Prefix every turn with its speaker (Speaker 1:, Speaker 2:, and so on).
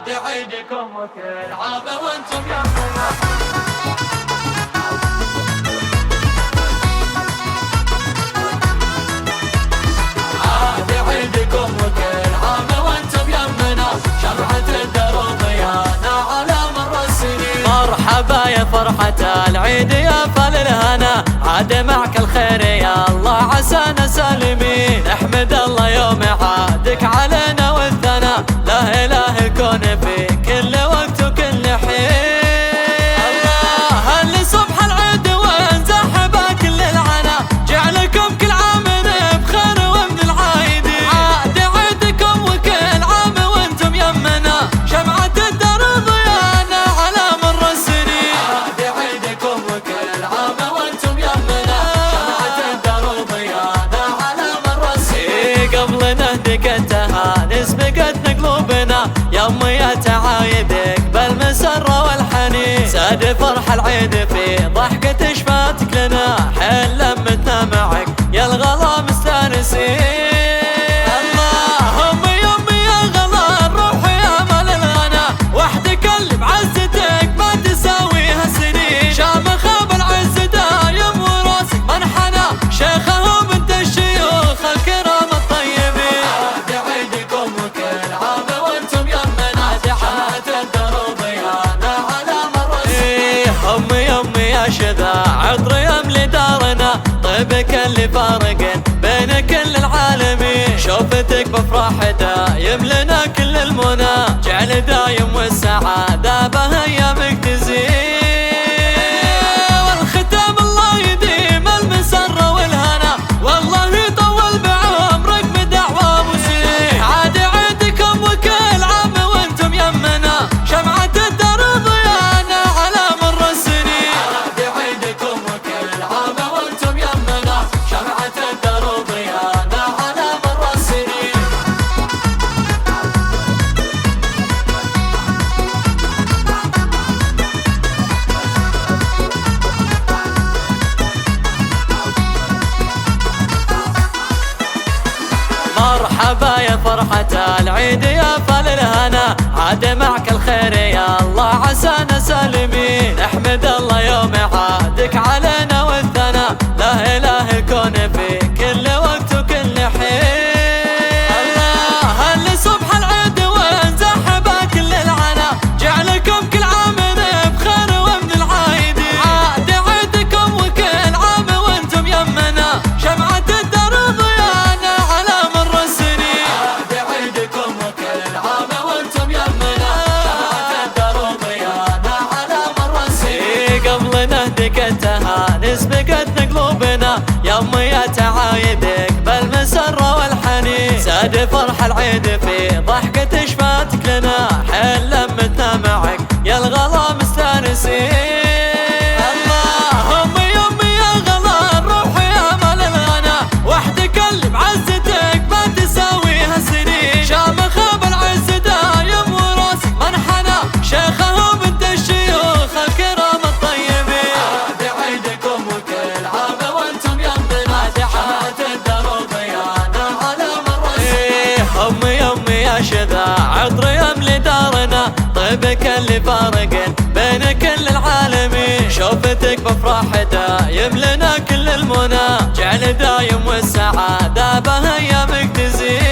Speaker 1: عاد عيدكم وكل عام وانتم يمنا. عاد عيدكم وكل عام وانتم يمنا، شمعة الدروب ضيانا على مر السنين. مرحبا يا فرحة العيد يا فال الهنا، عاد معك الخير يا الله عسانا سالمين. نحمد الله يوم عادك علينا والثنا، لا اله الكون في كل وقت وكل حين. الله اللي صبح العيد وانزحب كل العنا، جعلكم كل عام بخير ومن العايدين. عاد عيدكم وكل عام وانتم يمنا، شمعة الدرب ضيانا على مر السنين. عاد عيدكم وكل عام وانتم يمنا، شمعة الدرب ضيانا على مر السنين. قبل نهدك التهاني سبقتنا قلوبنا، يا تعايدك بالمسرة والحنين. ساد فرح العيد في ضحكة شفاتك لنا، حيل لمتنا معك يا الغلا مستانسين. اللهم يمي يا غلا الروح يا مال الغنا، وحدك اللي بعزتك ما تساويها السنين. شامخ بالعز دايم وراسك منحنى، شيخه بنت الشيوخ الكرام الطيبين. عاد عيدكم وكل عام وانتم يمنا، شمعة الدروب ضيانا على مر السنين. يمي يا شذا عطر يملي دارنا، طيبك اللي فارق بين كل العالمين. شوفتك بفرح دايم لنا كل المنى، جعل دايم والسعادة بهيامك تزين. والختام الله يديم المسرة والهنا، والله يطول بعمرك بدعوة وسنين. عاد عيدكم وكل عام وانتم يمنا، شمعة الدرب ضيانا على مر السنين. عاد عيدكم وكل عام وانتم يمنا، شمعة الدرب ضيانا على مر السنين. مرحبا يا فرحة العيد يا فال الهنا، عاد معك الخير يا الله عسانا سالمين. نحمد الله يوم عادك علينا والثنا، لا اله الكون في كل وقت وكل حين. الله اللي صبح العيد وانزحب كل العنا، جعلكم كل عام بخير ومن العايدين. عاد عيدكم وكل عام وانتم يمنا، شمعة الدرب ضيانا على مر السنين. عاد عيدكم وكل عام وانتم يمنا، شمعة الدرب ضيانا على مر السنين. قبل نهدك التهاني سبقتنا قلوبنا، يا تعايدك بالمسرة والحنين. ساد فرح العيد في ضحكة شفاتك لنا، حيل لمتنا معك يا الغلا مستانسين. اللهم يمي يا غلا الروح يا مال الغنا، وحدك اللي بعزتك ما تساويها السنين. شامخ بالعز دايم وراسك منحنى، شيخه بنت الشيوخ الكرام الطيبين. عاد عيدكم وكل عام وانتم يمنا، شمعة الدروب ضيانا على مر السنين. يمي يا شذا عطر يملي دارنا، طيبك اللي فارق بين كل العالمين. شوفتك بفرح دايم لنا كل المنى، جعل دايم والسعادة بهيامك تزين.